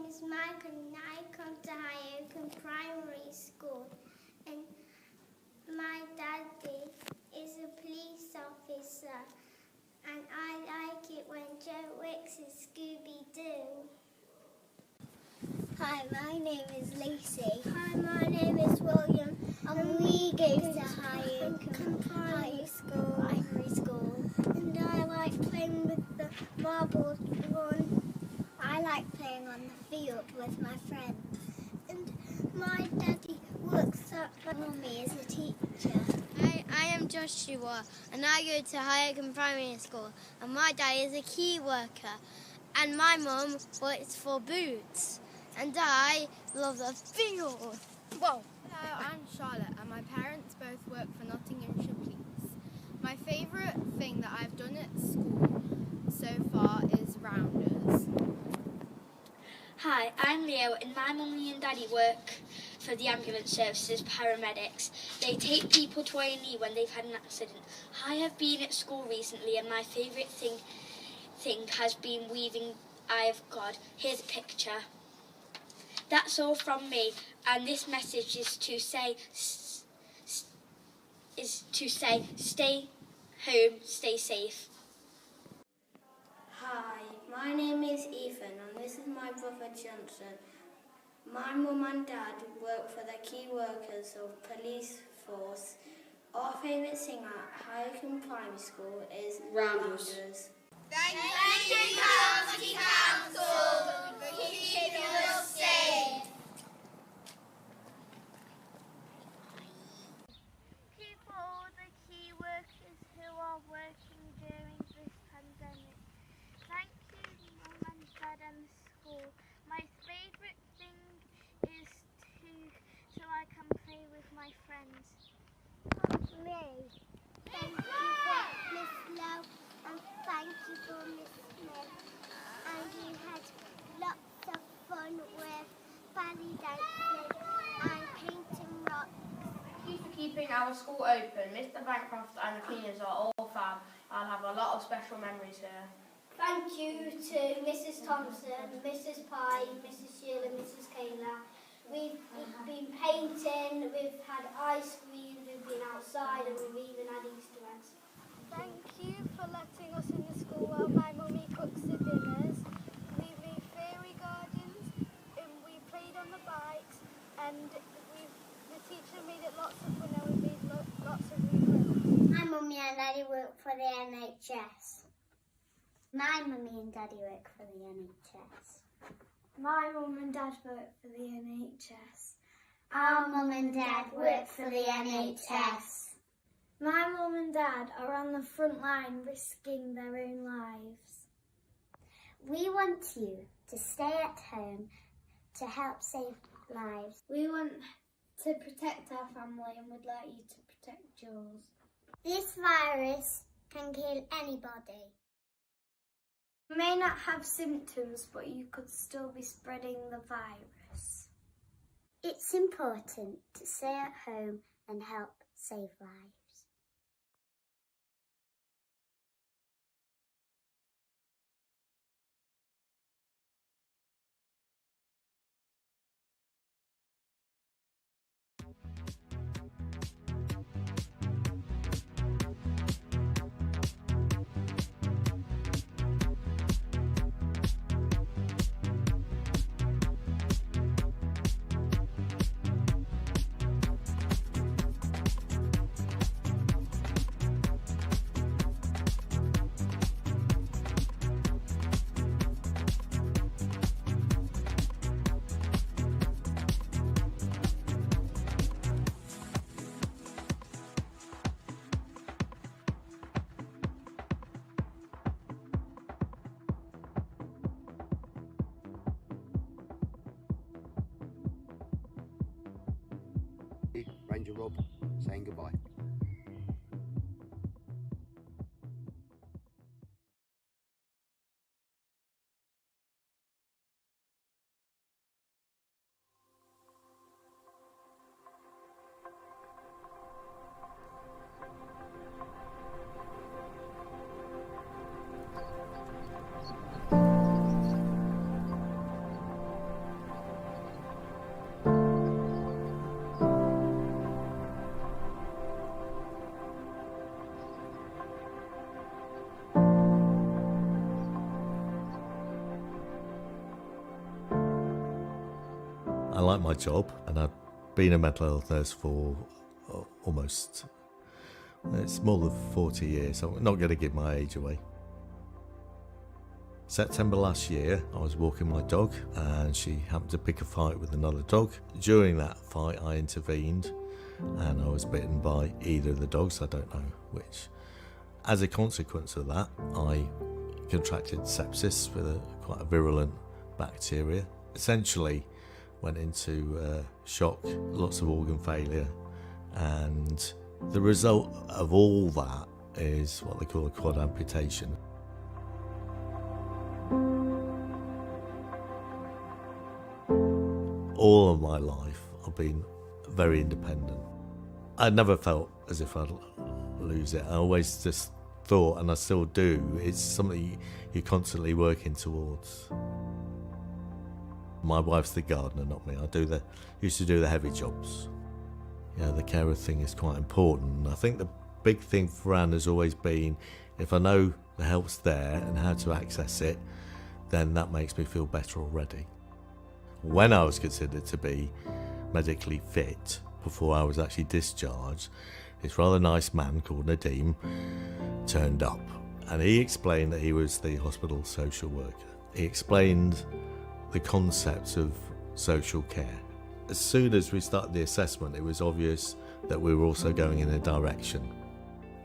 name is Michael and I come to High Oakham Primary School. And my daddy is a police officer. And I like it when Joe Wicks is Scooby-Doo. Hi, my name is Lacey. Hi, my name is William. And we go to High Oakham Primary School. And I like playing with the marbles one. I like playing on the field with my friends. And my daddy works at my mummy as a teacher. I am Joshua and I go to High Oakham Primary School and my dad is a key worker and my mum works for Boots and I love the field. Whoa! Hello, I'm Charlotte and my parents both work for Nottinghamshire Police. My favourite thing that I've done at school so far is rounders. Hi, I'm Leo and my mummy and daddy work for the ambulance service as paramedics. They take people to A&E when they've had an accident. I have been at school recently and my favourite thing has been weaving Eye of God. Here's a picture. That's all from me and this message is to say stay home, stay safe. Hi, my name is Ethan and this is my brother Johnson. My mum and dad work for the key workers of police force. Our favourite thing at High Oakham Primary School is rounders. Thank you, County Council, for keeping us safe. People, all the key workers who are working during this pandemic. Thank you, Mum and Dad and the school. My favourite thing is so I can play with my friends. Me. Thank you for Miss Lowe and thank you for Miss Smith. And we had lots of fun with belly dancing and painting rocks. Thank you for keeping our school open. Mr. Bancroft and the cleaners are all fab. I'll have a lot of special memories here. Thank you to Mrs. Thompson, Mrs. Pye, Mrs. Sheila, Mrs. Kayla. We've been painting, we've had ice cream, we've been outside and we've even had Easter eggs. Thank you for letting us in the school while my mummy cooks the dinners. We made fairy gardens and we played on the bikes and the teacher made it lots of fun and we made lots of new friends. My mummy and daddy work for the NHS. My mummy and daddy work for the NHS. My mum and dad work for the NHS. Our mum and dad work for the NHS. My mum and dad are on the front line risking their own lives. We want you to stay at home to help save lives. We want to protect our family and would like you to protect yours. This virus can kill anybody. You may not have symptoms, but you could still be spreading the virus. It's important to stay at home and help save lives. Ranger Rob saying goodbye. like my job, and I've been a mental health nurse for almost, it's more than 40 years. I'm not going to give my age away. September last year, I was walking my dog and she happened to pick a fight with another dog. During that fight, I intervened and I was bitten by either of the dogs, I don't know which. As a consequence of that, I contracted sepsis with quite a virulent bacteria. Essentially went into shock, lots of organ failure, and the result of all that is what they call a quad amputation. All of my life I've been very independent. I never felt as if I'd lose it. I always just thought, and I still do, it's something you're constantly working towards. My wife's the gardener, not me. I used to do the heavy jobs. Yeah, the carer thing is quite important. I think the big thing for Anne has always been, if I know the help's there and how to access it, then that makes me feel better already. When I was considered to be medically fit, before I was actually discharged, this rather nice man called Nadeem turned up, and he explained that he was the hospital social worker. He explained the concepts of social care. As soon as we started the assessment, it was obvious that we were also going in a direction.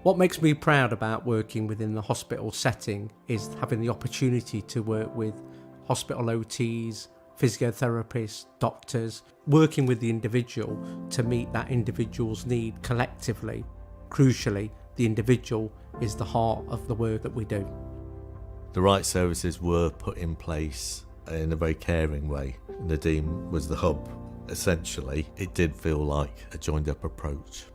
What makes me proud about working within the hospital setting is having the opportunity to work with hospital OTs, physiotherapists, doctors, working with the individual to meet that individual's need collectively. Crucially, the individual is the heart of the work that we do. The right services were put in place in a very caring way. Nadeem was the hub. Essentially, it did feel like a joined up approach.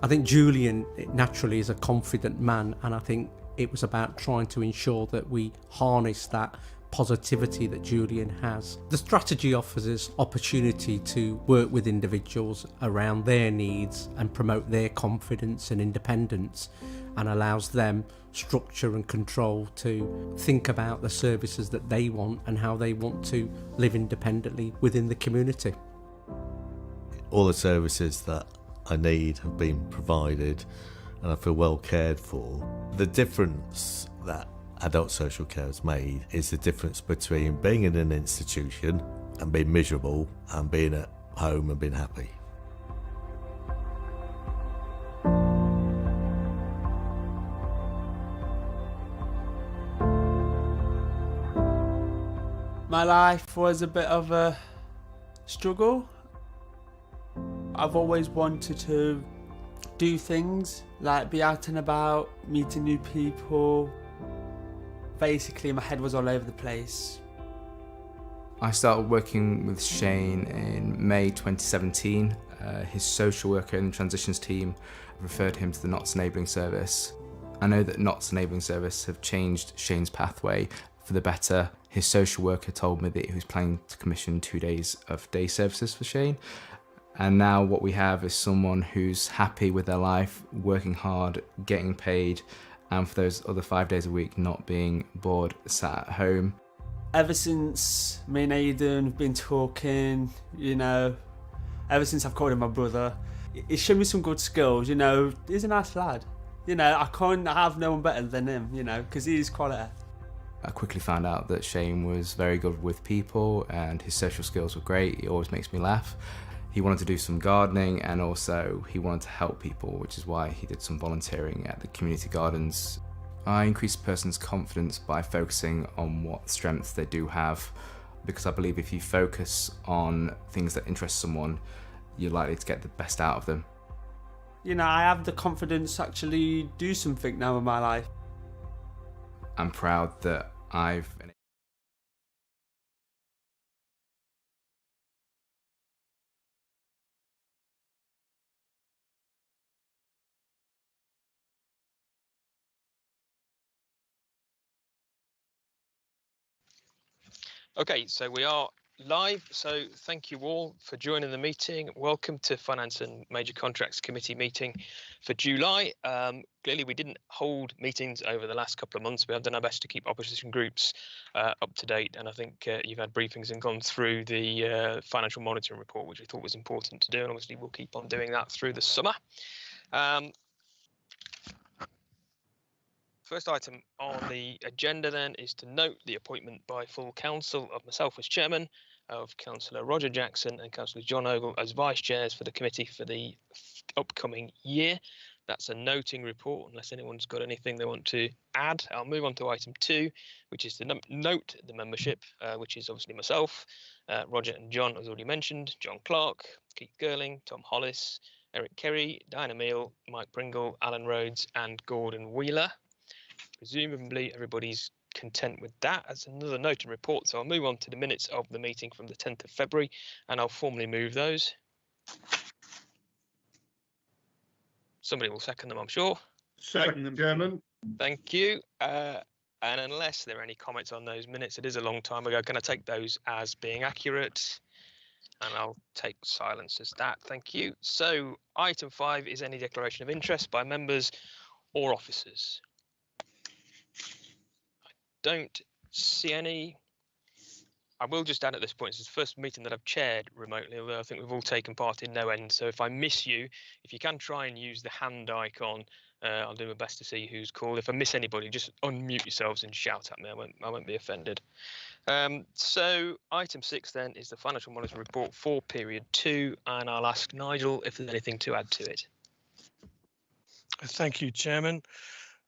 I think Julian naturally is a confident man, and I think it was about trying to ensure that we harness that positivity that Julian has. The strategy offers us opportunity to work with individuals around their needs and promote their confidence and independence, and allows them structure and control to think about the services that they want and how they want to live independently within the community. All the services that I need have been provided and I feel well cared for. The difference that adult social care has made is the difference between being in an institution and being miserable and being at home and being happy. My life was a bit of a struggle. I've always wanted to do things like be out and about, meeting new people. Basically, my head was all over the place. I started working with Shane in May 2017. His social worker in the transitions team referred him to the Notts Enabling Service. I know that Notts Enabling Service have changed Shane's pathway for the better. His social worker told me that he was planning to commission 2 days of day services for Shane. And now what we have is someone who's happy with their life, working hard, getting paid, and for those other 5 days a week not being bored, sat at home. Ever since me and Aidan have been talking, ever since I've called him my brother, he's shown me some good skills, he's a nice lad. I can't have no one better than him, because he's quality. I quickly found out that Shane was very good with people and his social skills were great. He always makes me laugh. He wanted to do some gardening and also he wanted to help people, which is why he did some volunteering at the community gardens. I increase a person's confidence by focusing on what strengths they do have, because I believe if you focus on things that interest someone, you're likely to get the best out of them. I have the confidence to actually do something now in my life. I'm proud that I've Okay, so we are live, so thank you all for joining the meeting. Welcome to Finance and Major Contracts Committee meeting for July. Clearly we didn't hold meetings over the last couple of months. We have done our best to keep opposition groups up to date, and I think you've had briefings and gone through the financial monitoring report, which we thought was important to do, and obviously we'll keep on doing that through the summer. First item on the agenda then is to note the appointment by full council of myself as chairman, of Councillor Roger Jackson and Councillor John Ogle as vice chairs for the committee for the upcoming year. That's a noting report, unless anyone's got anything they want to add. I'll move on to item 2, which is to note the membership, which is obviously myself, Roger and John, as already mentioned, John Clark, Keith Girling, Tom Hollis, Eric Kerry, Diana Meal, Mike Pringle, Alan Rhodes and Gordon Wheeler. Presumably everybody's content with that. As another note and report, so I'll move on to the minutes of the meeting from the 10th of February and I'll formally move those. Somebody will second them, I'm sure. Second them, Chairman. Thank you. And unless there are any comments on those minutes, it is a long time ago, can I take those as being accurate? And I'll take silence as that. Thank you. So item 5 is any declaration of interest by members or officers. Don't see any. I will just add at this point, this is the first meeting that I've chaired remotely, although I think we've all taken part in no end. So if I miss you, if you can try and use the hand icon, I'll do my best to see who's called. If I miss anybody, just unmute yourselves and shout at me. I won't be offended. So item 6 then is the financial monitoring report for period 2, and I'll ask Nigel if there's anything to add to it. Thank you, Chairman.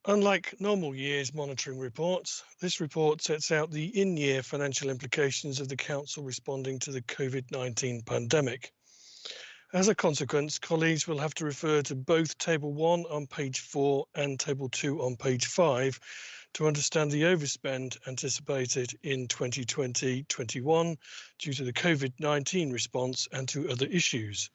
Unlike normal years' monitoring reports, this report sets out the in-year financial implications of the Council responding to the COVID-19 pandemic. As a consequence, colleagues will have to refer to both Table 1 on page 4 and Table 2 on page 5 to understand the overspend anticipated in 2020-21 due to the COVID-19 response and to other issues.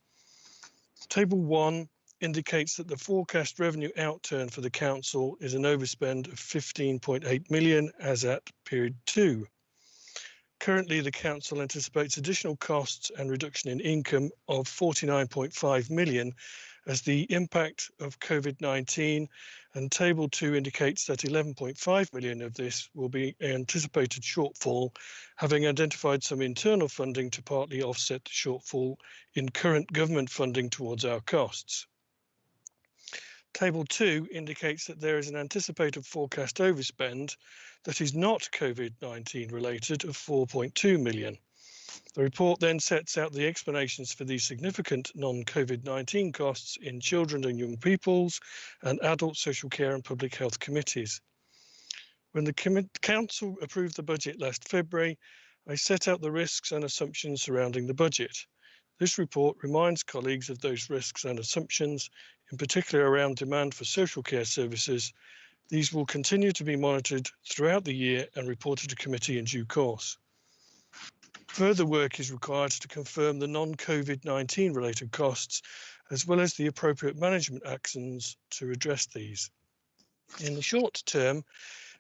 Table 1 indicates that the forecast revenue outturn for the council is an overspend of 15.8 million as at period 2. Currently, the council anticipates additional costs and reduction in income of 49.5 million as the impact of COVID-19, and table 2 indicates that 11.5 million of this will be anticipated shortfall, having identified some internal funding to partly offset the shortfall in current government funding towards our costs. Table 2 indicates that there is an anticipated forecast overspend that is not COVID-19 related of 4.2 million. The report then sets out the explanations for these significant non-COVID-19 costs in children and young people's and adult social care and public health committees. When the council approved the budget last February, I set out the risks and assumptions surrounding the budget. This report reminds colleagues of those risks and assumptions, in particular around demand for social care services. These will continue to be monitored throughout the year and reported to committee in due course. Further work is required to confirm the non-COVID-19 related costs, as well as the appropriate management actions to address these. In the short term,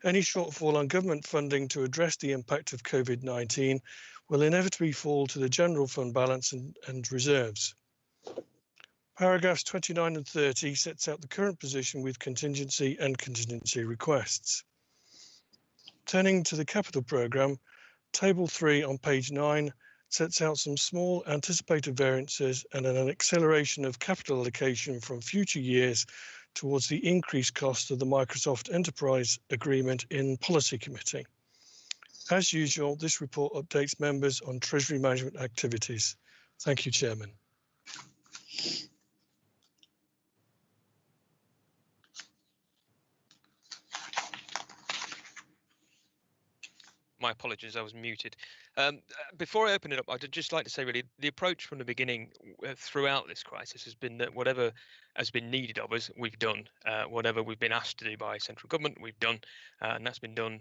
any shortfall on government funding to address the impact of COVID-19 will inevitably fall to the general fund balance and reserves. Paragraphs 29 and 30 sets out the current position with contingency and contingency requests. Turning to the capital programme, Table 3 on page 9 sets out some small anticipated variances and an acceleration of capital allocation from future years towards the increased cost of the Microsoft Enterprise Agreement in Policy Committee. As usual, this report updates members on Treasury management activities. Thank you, Chairman. My apologies, I was muted. Before I open it up, I'd just like to say really the approach from the beginning throughout this crisis has been that whatever has been needed of us, we've done. Whatever we've been asked to do by central government, we've done. And that's been done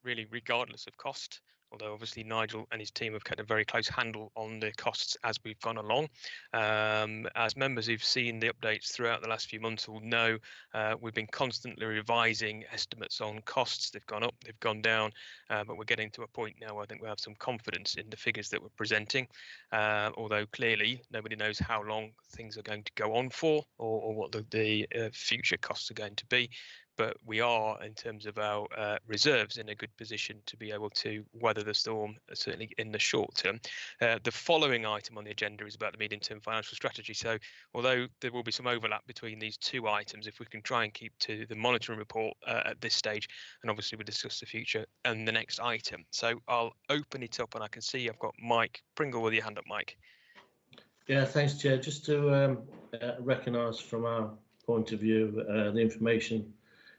really regardless of cost although obviously Nigel and his team have kept a very close handle on the costs as we've gone along. As members who've seen the updates throughout the last few months will know, we've been constantly revising estimates on costs. They've gone up, they've gone down, but we're getting to a point now where I think we have some confidence in the figures that we're presenting, although clearly nobody knows how long things are going to go on for, or what the future costs are going to be. But we are, in terms of our reserves, in a good position to be able to weather the storm, certainly in the short term. The following item on the agenda is about the medium-term financial strategy. So although there will be some overlap between these two items, if we can try and keep to the monitoring report at this stage, and obviously we'll discuss the future and the next item. So I'll open it up, and I can see I've got Mike Pringle with your hand up, Mike. Yeah, thanks, Chair. Just to recognise from our point of view the information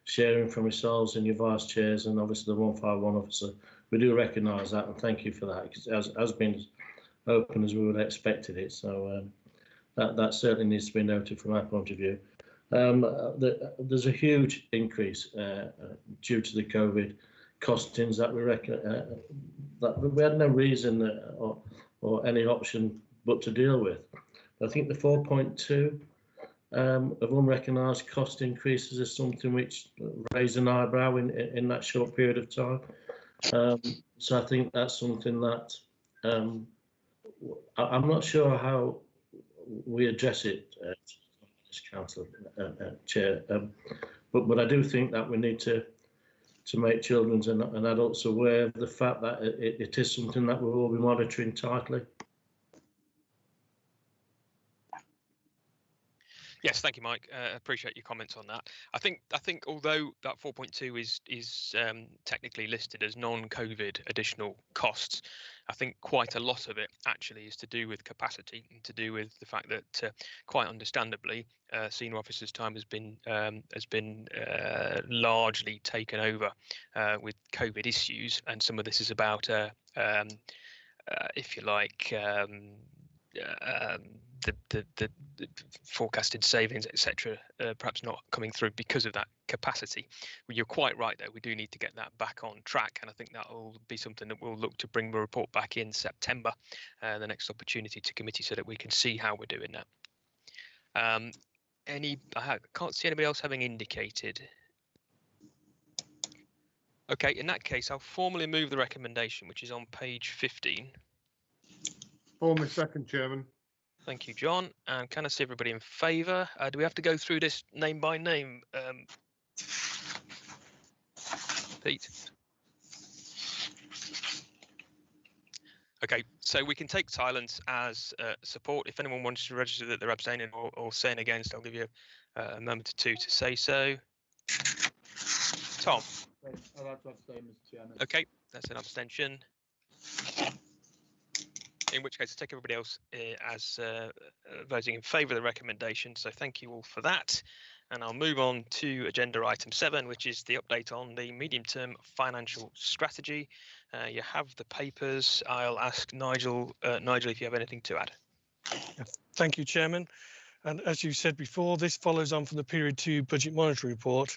sharing from yourselves and your vice chairs, and obviously the 151 officer. We do recognise that, and thank you for that, because it has been as open as we would have expected it. So that certainly needs to be noted from our point of view. There's a huge increase due to the COVID costings that we reckon that we had no reason or any option but to deal with. I think the 4.2 of unrecognised cost increases is something which raised an eyebrow in that short period of time. So I think that's something that I'm not sure how we address it, Council Chair, but I do think that we need to make children and adults aware of the fact that it is something that we will be monitoring tightly. Yes, thank you, Mike. Appreciate your comments on that. I think although that 4.2 is technically listed as non-COVID additional costs, I think quite a lot of it actually is to do with capacity and to do with the fact that quite understandably senior officers' time has been largely taken over with COVID issues, and some of this is about if you like, the forecasted savings, etc., perhaps not coming through because of that capacity. Well, you're quite right, though. We do need to get that back on track, and I think that will be something that we'll look to bring the report back in September, the next opportunity to committee, so that we can see how we're doing that. I can't see anybody else having indicated. Okay, in that case, I'll formally move the recommendation, which is on page 15. Formally second, Chairman. Thank you, John. And can I see everybody in favour? Do we have to go through this name by name, Pete? Okay, so we can take silence as support. If anyone wants to register that they're abstaining or saying against, I'll give you a moment or two to say so. Tom? I'd like to abstain, Mr. Chairman. Okay, that's an abstention. In which case, I take everybody else as voting in favour of the recommendation. So thank you all for that. And I'll move on to agenda item 7, which is the update on the medium-term financial strategy. You have the papers. I'll ask Nigel, if you have anything to add. Thank you, Chairman. And as you said before, this follows on from the Period 2 Budget Monitoring Report.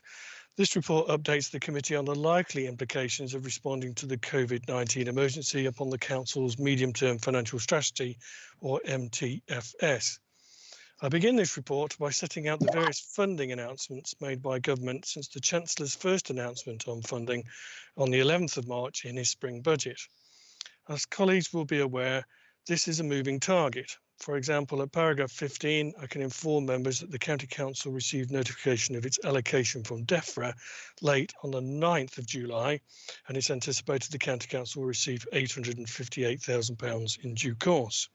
This report updates the committee on the likely implications of responding to the COVID-19 emergency upon the Council's Medium-Term Financial Strategy, or MTFS. I begin this report by setting out the various funding announcements made by government since the Chancellor's first announcement on funding on the 11th of March in his spring budget. As colleagues will be aware, this is a moving target. For example, at paragraph 15, I can inform members that the County Council received notification of its allocation from DEFRA late on the 9th of July, and it's anticipated the County Council will receive £858,000 in due course.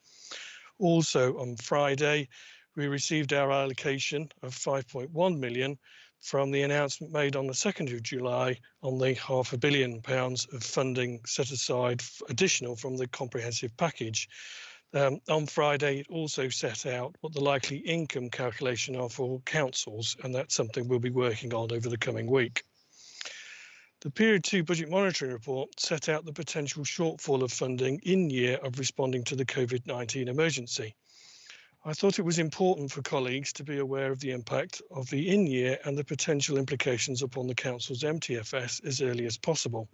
Also on Friday, we received our allocation of £5.1 million from the announcement made on the 2nd of July on the £500 million of funding set aside additional from the comprehensive package. On Friday, it also set out what the likely income calculation are for councils, and that's something we'll be working on over the coming week. The Period 2 Budget Monitoring Report set out the potential shortfall of funding in year of responding to the COVID-19 emergency. I thought it was important for colleagues to be aware of the impact of the in-year and the potential implications upon the Council's MTFS as early as possible.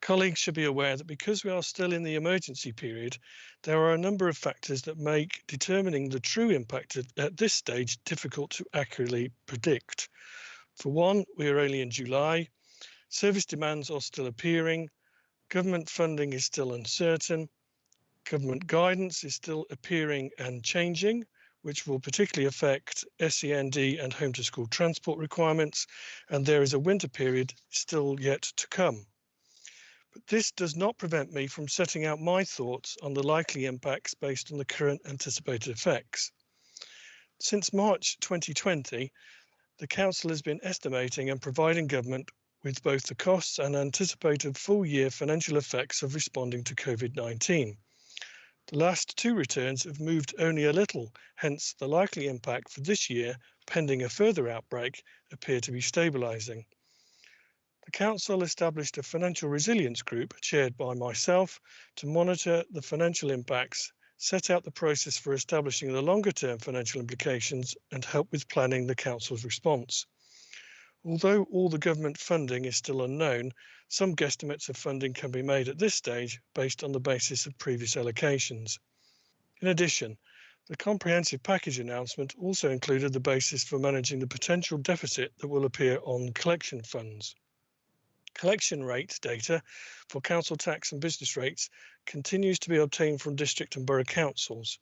Colleagues should be aware that because we are still in the emergency period, there are a number of factors that make determining the true impact at this stage difficult to accurately predict. For one, we are only in July, service demands are still appearing, government funding is still uncertain, government guidance is still appearing and changing, which will particularly affect SEND and home to school transport requirements, and there is a winter period still yet to come. But this does not prevent me from setting out my thoughts on the likely impacts based on the current anticipated effects. Since March 2020, the Council has been estimating and providing government with both the costs and anticipated full-year financial effects of responding to COVID-19. The last two returns have moved only a little, hence the likely impact for this year, pending a further outbreak, appear to be stabilising. The Council established a financial resilience group chaired by myself to monitor the financial impacts, set out the process for establishing the longer term financial implications and help with planning the Council's response. Although all the government funding is still unknown, some guesstimates of funding can be made at this stage based on the basis of previous allocations. In addition, the comprehensive package announcement also included the basis for managing the potential deficit that will appear on collection funds. Collection rate data for council tax and business rates continues to be obtained from district and borough councils.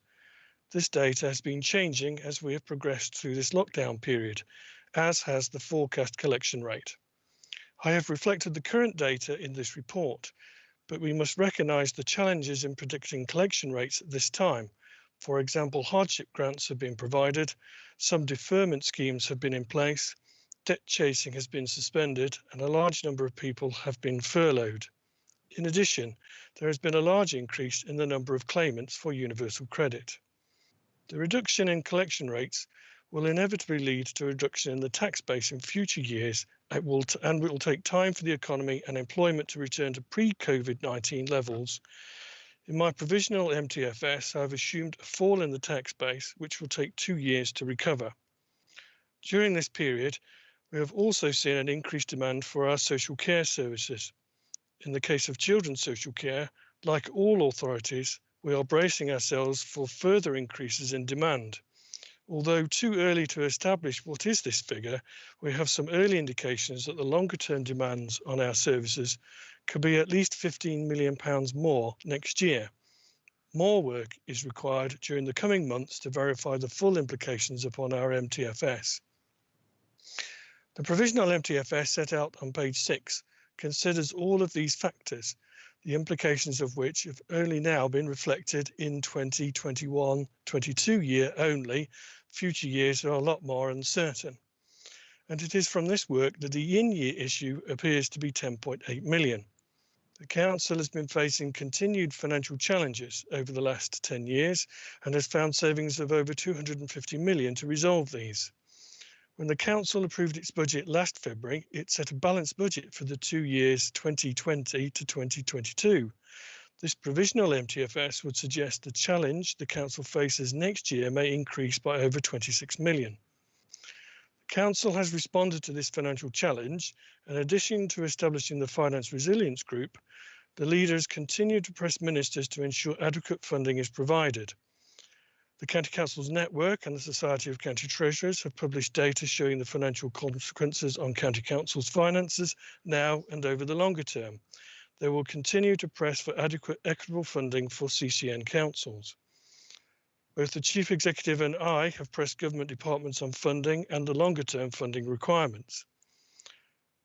This data has been changing as we have progressed through this lockdown period, as has the forecast collection rate. I have reflected the current data in this report, but we must recognise the challenges in predicting collection rates at this time. For example, hardship grants have been provided, some deferment schemes have been in place, debt chasing has been suspended, and a large number of people have been furloughed. In addition, there has been a large increase in the number of claimants for universal credit. The reduction in collection rates will inevitably lead to a reduction in the tax base in future years and it will take time for the economy and employment to return to pre-COVID-19 levels. In my provisional MTFS, I have assumed a fall in the tax base, which will take 2 years to recover. During this period, we have also seen an increased demand for our social care services. In the case of children's social care, like all authorities, we are bracing ourselves for further increases in demand. Although too early to establish what is this figure, we have some early indications that the longer-term demands on our services could be at least £15 million more next year. More work is required during the coming months to verify the full implications upon our MTFS. The provisional MTFS set out on page 6 considers all of these factors, the implications of which have only now been reflected in 2021-22 year only. Future years are a lot more uncertain. And it is from this work that the in-year issue appears to be 10.8 million. The Council has been facing continued financial challenges over the last 10 years and has found savings of over 250 million to resolve these. When the Council approved its budget last February, it set a balanced budget for the 2 years 2020 to 2022. This provisional MTFS would suggest the challenge the Council faces next year may increase by over 26 million. The Council has responded to this financial challenge. In addition to establishing the Finance Resilience Group, the leaders continue to press ministers to ensure adequate funding is provided. The County Council's network and the Society of County Treasurers have published data showing the financial consequences on County Council's finances now and over the longer term. They will continue to press for adequate, equitable funding for CCN councils. Both the Chief Executive and I have pressed government departments on funding and the longer term funding requirements.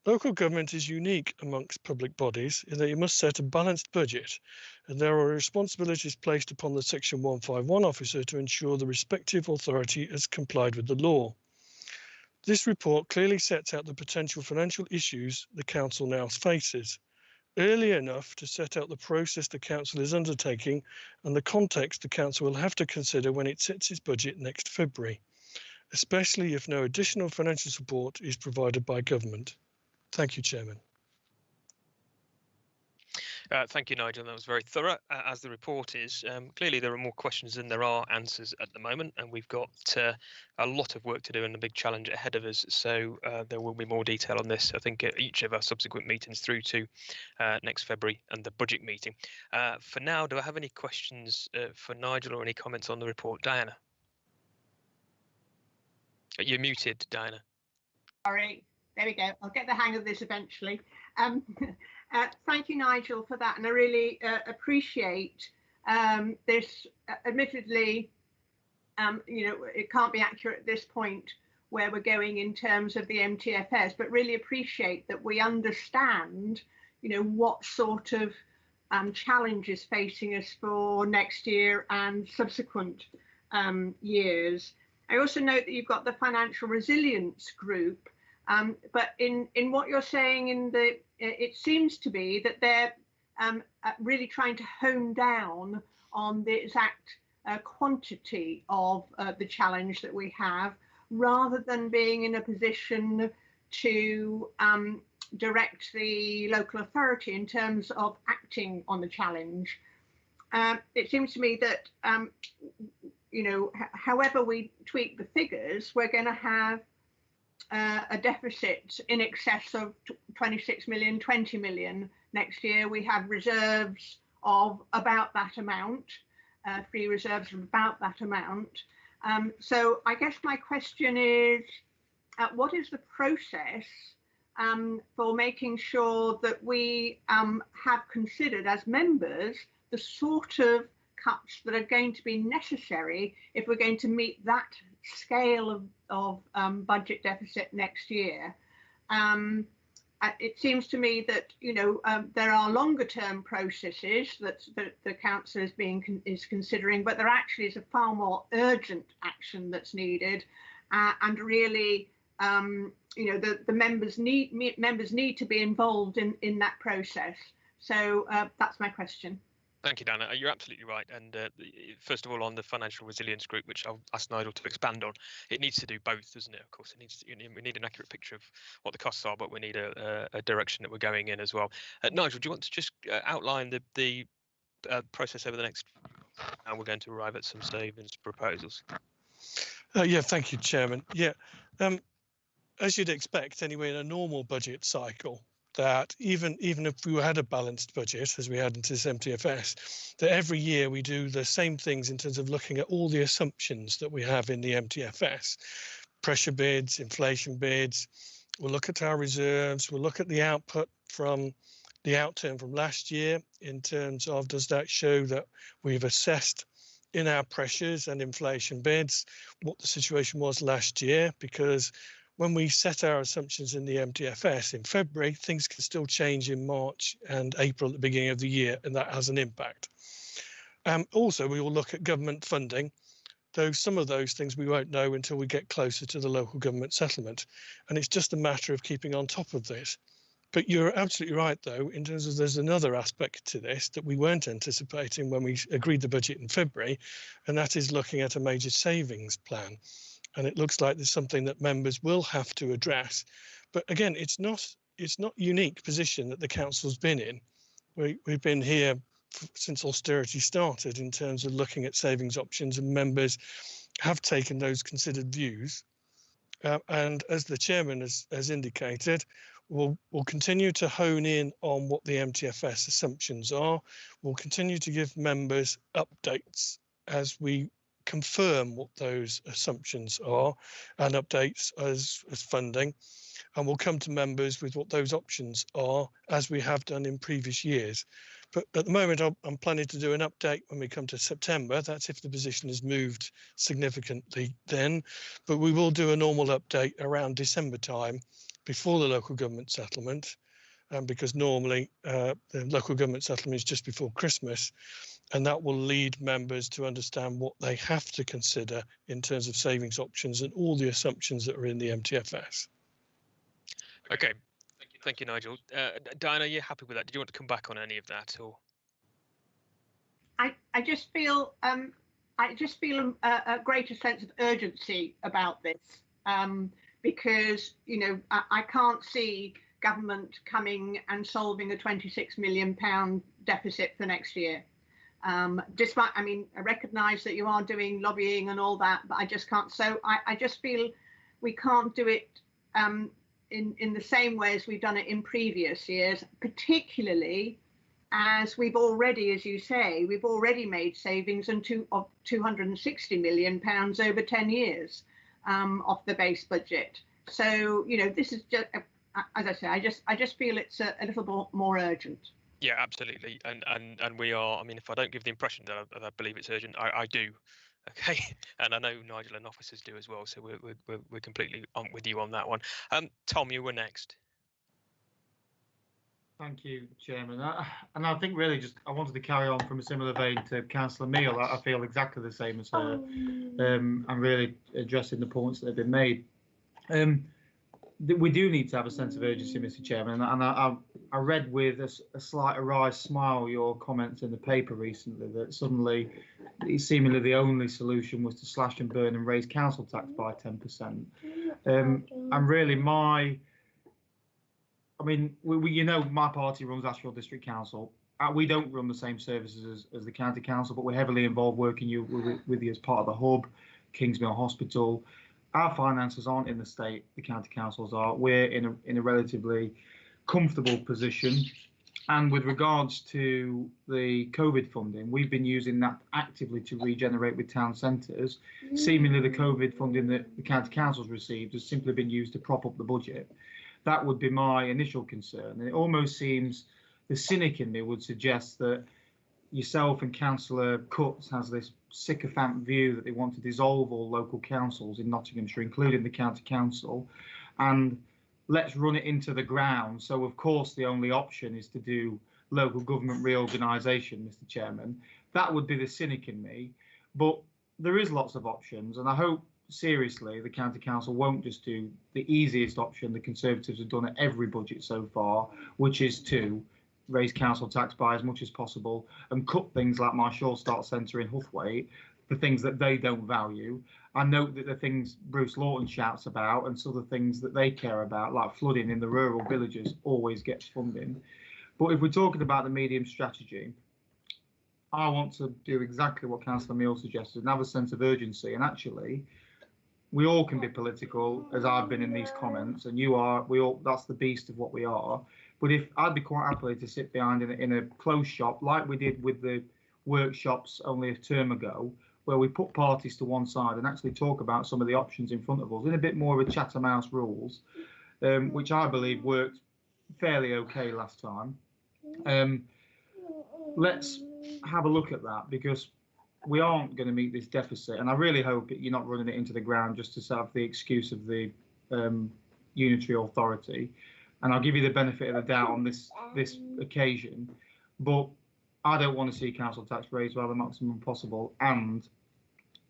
Local government is unique amongst public bodies in that you must set a balanced budget, and there are responsibilities placed upon the Section 151 officer to ensure the respective authority has complied with the law. This report clearly sets out the potential financial issues the Council now faces, early enough to set out the process the Council is undertaking and the context the Council will have to consider when it sets its budget next February, especially if no additional financial support is provided by government. Thank you, Chairman. Thank you, Nigel. That was very thorough, as the report is. Clearly, there are more questions than there are answers at the moment, and we've got a lot of work to do and a big challenge ahead of us. So there will be more detail on this, I think, at each of our subsequent meetings through to next February and the budget meeting. For now, do I have any questions for Nigel or any comments on the report? Diana? You're muted, Diana. Sorry, there we go. I'll get the hang of this eventually. Thank you, Nigel, for that. And I really appreciate this. Admittedly, it can't be accurate at this point where we're going in terms of the MTFS, but really appreciate that we understand, what sort of challenge is facing us for next year and subsequent years. I also note that you've got the financial resilience group, but in what you're saying it seems to be that they're really trying to hone down on the exact quantity of the challenge that we have, rather than being in a position to direct the local authority in terms of acting on the challenge. It seems to me that however we tweak the figures, we're going to have a deficit in excess of 26 million, 20 million next year. We have reserves of about that amount, free reserves of about that amount. So I guess my question is, what is the process for making sure that we have considered as members the sort of cuts that are going to be necessary if we're going to meet that scale of budget deficit next year? It seems to me that there are longer term processes that the council is considering, but there actually is a far more urgent action that's needed, and really the members need to be involved in that process. So that's my question. Thank you, Dana. You're absolutely right. And first of all, on the financial resilience group, which I'll ask Nigel to expand on, it needs to do both, doesn't it? Of course, it needs to, we need an accurate picture of what the costs are, but we need a direction that we're going in as well. Nigel, do you want to just outline the process over the next, how we're going to arrive at some savings proposals? Yeah, thank you, Chairman. Yeah, as you'd expect, anyway, in a normal budget cycle, that even if we had a balanced budget, as we had into this MTFS, that every year we do the same things in terms of looking at all the assumptions that we have in the MTFS, pressure bids, inflation bids. We'll look at our reserves, we'll look at the output from the outturn from last year in terms of, does that show that we've assessed in our pressures and inflation bids what the situation was last year? Because when we set our assumptions in the MTFS in February, things can still change in March and April at the beginning of the year, and that has an impact. Also, we will look at government funding, though some of those things we won't know until we get closer to the local government settlement. And it's just a matter of keeping on top of this. But you're absolutely right, though, in terms of there's another aspect to this that we weren't anticipating when we agreed the budget in February, and that is looking at a major savings plan. And it looks like there's something that members will have to address. But again, it's not unique position that the council's been in. We've been here since austerity started in terms of looking at savings options, and members have taken those considered views. And as the chairman has indicated, we'll continue to hone in on what the MTFS assumptions are. We'll continue to give members updates as we confirm what those assumptions are, and updates as funding, and we'll come to members with what those options are, as we have done in previous years. But at the moment, I'm planning to do an update when we come to September. That's if the position has moved significantly then, but we will do a normal update around December time before the local government settlement, because normally the local government settlement is just before Christmas, and that will lead members to understand what they have to consider in terms of savings options and all the assumptions that are in the MTFS. Okay, thank you, Nigel. Diana, are you happy with that? Did you want to come back on any of that, or? I just feel a greater sense of urgency about this, because I can't see government coming and solving a £26 million deficit for next year. Despite, I mean, I recognise that you are doing lobbying and all that, but I just can't. So I just feel we can't do it in the same way as we've done it in previous years, particularly as we've already, as you say, we've already made savings of £260 million over 10 years off the base budget. So, you know, this is just, as I say, I just feel it's a little more urgent. Yeah, absolutely. And we are, I mean, if I don't give the impression that I believe it's urgent, I do. Okay. And I know Nigel and officers do as well. So we're completely on with you on that one. Tom, you were next. Thank you, Chairman. And I think really just I wanted to carry on from a similar vein to Councillor Meal. I feel exactly the same as her. And really addressing the points that have been made. We do need to have a sense of urgency, Mr. Chairman, and I read with a slight wry smile your comments in the paper recently that suddenly, seemingly the only solution was to slash and burn and raise council tax by 10%. And really I mean, you know, my party runs Ashfield District Council. We don't run the same services as the County Council, but we're heavily involved working with you as part of the hub, Kingsmill Hospital. Our finances aren't in the state the county councils are. We're in a relatively comfortable position. And with regards to the COVID funding, we've been using that actively to regenerate with town centres. Seemingly the COVID funding that the county councils received has simply been used to prop up the budget. That would be my initial concern. And it almost seems the cynic in me would suggest that yourself and Councillor Cutts has this sycophant view that they want to dissolve all local councils in Nottinghamshire, including the county council, and let's run it into the ground. So, of course, the only option is to do local government reorganisation, Mr. Chairman. That would be the cynic in me. But there is lots of options, and I hope seriously the county council won't just do the easiest option the Conservatives have done at every budget so far, which is to raise council tax by as much as possible and cut things like my Shore Start Centre in Huthwaite, the things that they don't value. I note that the things Bruce Lawton shouts about and some of the things that they care about, like flooding in the rural villages, always gets funding. But if we're talking about the medium strategy, I want to do exactly what Councillor Meal suggested and have a sense of urgency. And actually, we all can be political, as I've been in these comments, and you are. We all. That's the beast of what we are. But if I'd be quite happy to sit behind in a closed shop, like we did with the workshops only a term ago, where we put parties to one side and actually talk about some of the options in front of us in a bit more of a Chatham House rules, which I believe worked fairly okay last time. Let's have a look at that, because we aren't going to meet this deficit, and I really hope you're not running it into the ground just to have the excuse of the unitary authority. And I'll give you the benefit of the doubt on this occasion, but I don't want to see council tax raised by the maximum possible, and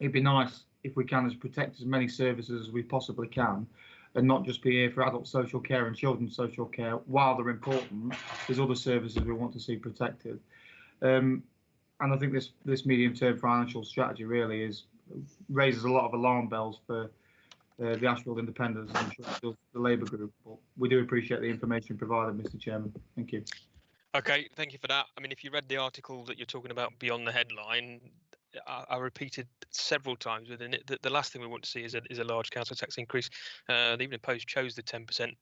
it'd be nice if we can protect as many services as we possibly can, and not just be here for adult social care and children's social care. While they're important, there's other services we want to see protected. And I think this medium-term financial strategy really raises a lot of alarm bells for the Ashfield Independents and the Labour group. But we do appreciate the information provided, Mr. Chairman. Thank you. Okay, thank you for that. I mean, if you read the article that you're talking about beyond the headline, I repeated several times within it that the last thing we want to see is a large council tax increase. The Evening Post chose the 10%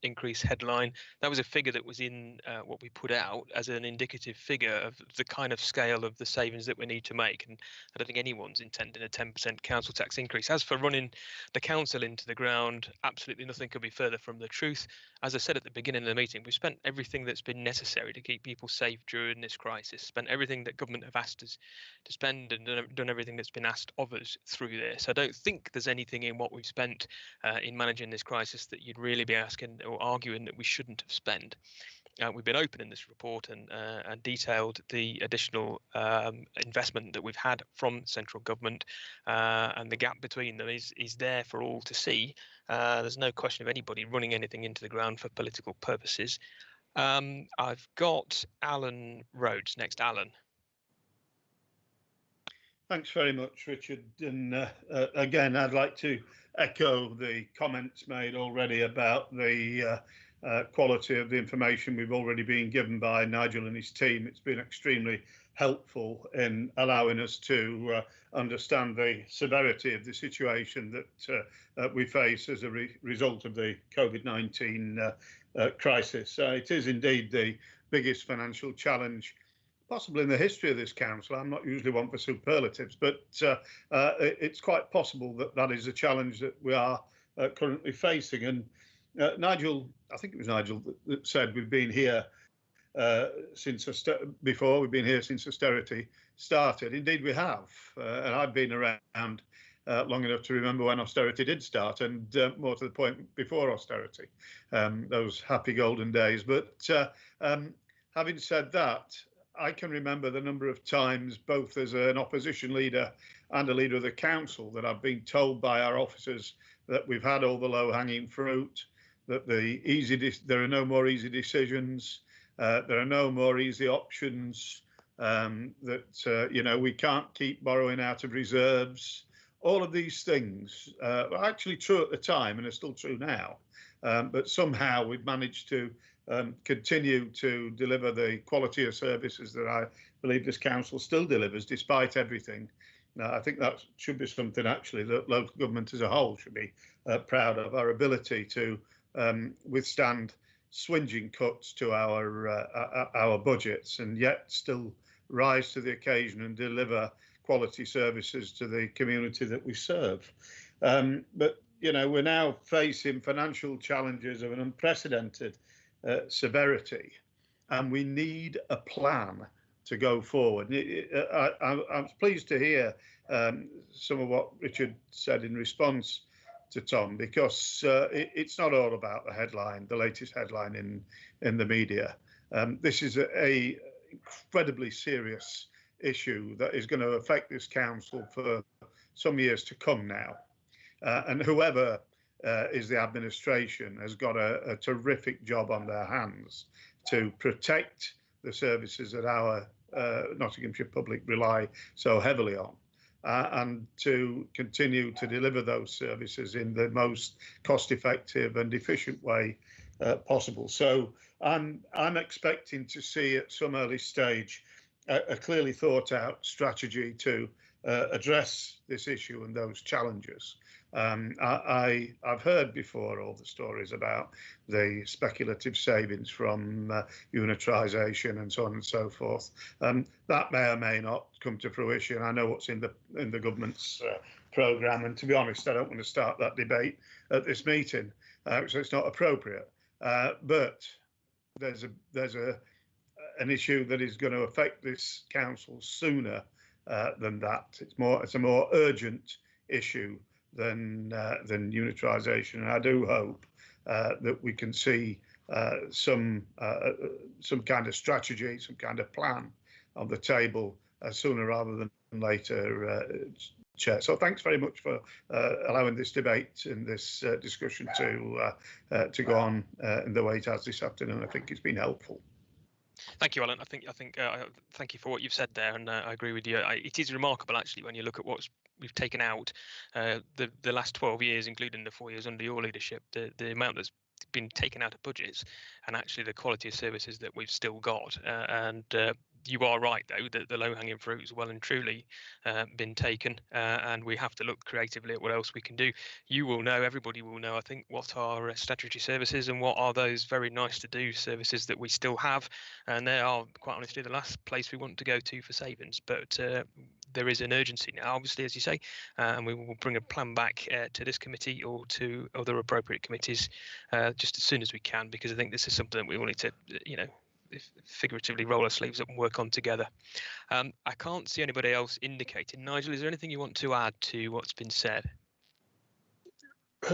increase headline. That was a figure that was in what we put out as an indicative figure of the kind of scale of the savings that we need to make. And I don't think anyone's intending a 10% council tax increase. As for running the council into the ground, absolutely nothing could be further from the truth. As I said at the beginning of the meeting, we've spent everything that's been necessary to keep people safe during this crisis, spent everything that government have asked us to spend, and done everything that's been asked of us through this. I don't think there's anything in what we've spent in managing this crisis that you'd really be asking or arguing that we shouldn't have spent. We've been open in this report and detailed the additional investment that we've had from central government, and the gap between them is there for all to see. There's no question of anybody running anything into the ground for political purposes. I've got Alan Rhodes next. Alan. Thanks very much, Richard. And again, I'd like to echo the comments made already about the quality of the information we've already been given by Nigel and his team. It's been extremely helpful in allowing us to understand the severity of the situation that we face as a result of the COVID-19 crisis. It is indeed the biggest financial challenge possibly in the history of this council. I'm not usually one for superlatives, but it's quite possible that that is a challenge that we are currently facing. And Nigel, I think it was Nigel that said we've been here since austerity started. Indeed, we have. And I've been around long enough to remember when austerity did start, and more to the point, before austerity, those happy golden days. But having said that, I can remember the number of times, both as an opposition leader and a leader of the council, that I've been told by our officers that we've had all the low-hanging fruit, that there are no more easy decisions, there are no more easy options, that we can't keep borrowing out of reserves. All of these things were actually true at the time and are still true now, but somehow we've managed to continue to deliver the quality of services that I believe this council still delivers despite everything. Now, I think that should be something actually that local government as a whole should be proud of, our ability to withstand swinging cuts to our budgets and yet still rise to the occasion and deliver quality services to the community that we serve. But we're now facing financial challenges of an unprecedented severity, and we need a plan to go forward. I was pleased to hear some of what Richard said in response to Tom, because it's not all about the headline, the latest headline in the media. This is a incredibly serious issue that is going to affect this council for some years to come now, and whoever is the administration has got a terrific job on their hands to protect the services that our Nottinghamshire public rely so heavily on, and to continue to deliver those services in the most cost-effective and efficient way possible. So I'm expecting to see at some early stage a clearly thought out strategy to address this issue and those challenges. I've heard before all the stories about the speculative savings from unitarisation and so on and so forth. That may or may not come to fruition. I know what's in the government's programme, and to be honest, I don't want to start that debate at this meeting, so it's not appropriate. But there's an issue that is going to affect this council sooner than that. It's a more urgent issue than unitarisation, and I do hope that we can see some kind of strategy, some kind of plan on the table sooner rather than later, Chair. So thanks very much for allowing this debate and this discussion to go on in the way it has this afternoon. I think it's been helpful. Thank you, Alan. I think thank you for what you've said there, and I agree with you. It is remarkable, actually, when you look at what we've taken out the last 12 years, including the 4 years under your leadership, the amount that's been taken out of budgets, and actually the quality of services that we've still got. You are right, though, that the low-hanging fruit has well and truly been taken, and we have to look creatively at what else we can do. You will know, everybody will know, I think, what are statutory services and what are those very nice-to-do services that we still have, and they are, quite honestly, the last place we want to go to for savings. But there is an urgency now, obviously, as you say, and we will bring a plan back to this committee or to other appropriate committees just as soon as we can, because I think this is something that we will need to, figuratively roll our sleeves up and work on together. I can't see anybody else indicating. Nigel, is there anything you want to add to what's been said?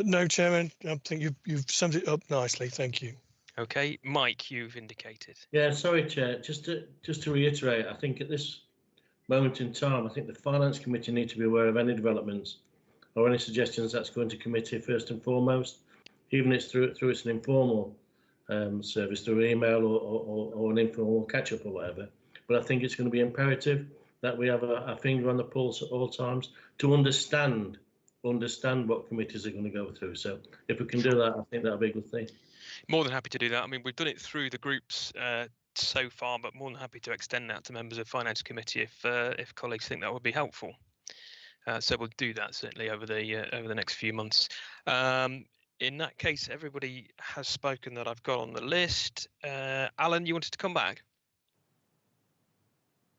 No, Chairman. I think you've summed it up nicely. Thank you. Okay, Mike, you've indicated. Yeah, sorry, Chair. Just to reiterate, I think at this moment in time, I think the Finance Committee need to be aware of any developments or any suggestions that's going to committee first and foremost, even if it's through it's an informal service, through email or an informal catch-up or whatever. But I think it's going to be imperative that we have a finger on the pulse at all times to understand what committees are going to go through. So if we can do that, I think that'll be a good thing. More than happy to do that. I mean, we've done it through the groups so far, but more than happy to extend that to members of Finance Committee if colleagues think that would be helpful. So we'll do that certainly over the next few months. In that case, everybody has spoken that I've got on the list. Alan, you wanted to come back?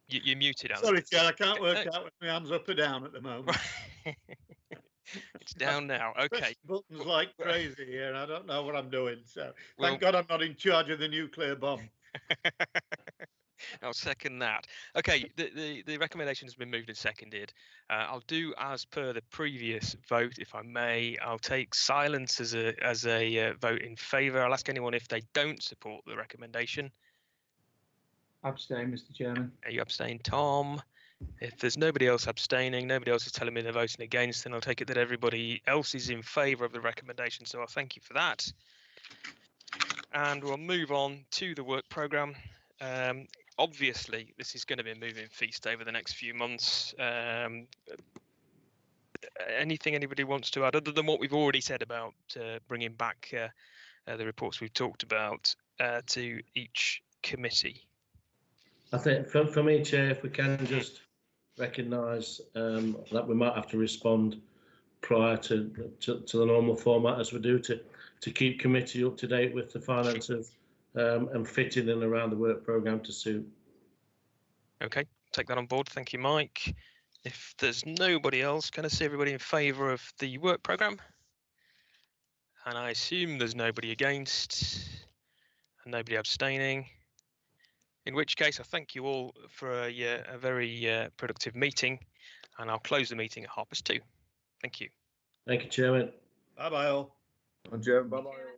You're muted, Alan. Sorry, Chair, I can't work out if my hands up or down at the moment. It's down now. Okay. Press buttons like crazy here, and I don't know what I'm doing. So Well, thank God I'm not in charge of the nuclear bomb. I'll second that. Okay, the recommendation has been moved and seconded. I'll do as per the previous vote, if I may. I'll take silence as a vote in favour. I'll ask anyone if they don't support the recommendation. Abstain, Mr. Chairman. You abstain, Tom. If there's nobody else abstaining, nobody else is telling me they're voting against, then I'll take it that everybody else is in favour of the recommendation. So I'll thank you for that. And we'll move on to the work programme. Obviously, this is going to be a moving feast over the next few months. Anything anybody wants to add, other than what we've already said about bringing back the reports we've talked about to each committee? I think for me, Chair, if we can just recognise that we might have to respond prior to the normal format as we do to keep committee up to date with the finances and fitting in around the work programme to suit. Okay, take that on board. Thank you, Mike. If there's nobody else, can I see everybody in favour of the work programme? And I assume there's nobody against and nobody abstaining. In which case, I thank you all for a very productive meeting, and I'll close the meeting at 2:30. Thank you. Thank you, Chairman. Bye-bye all. Bye-bye.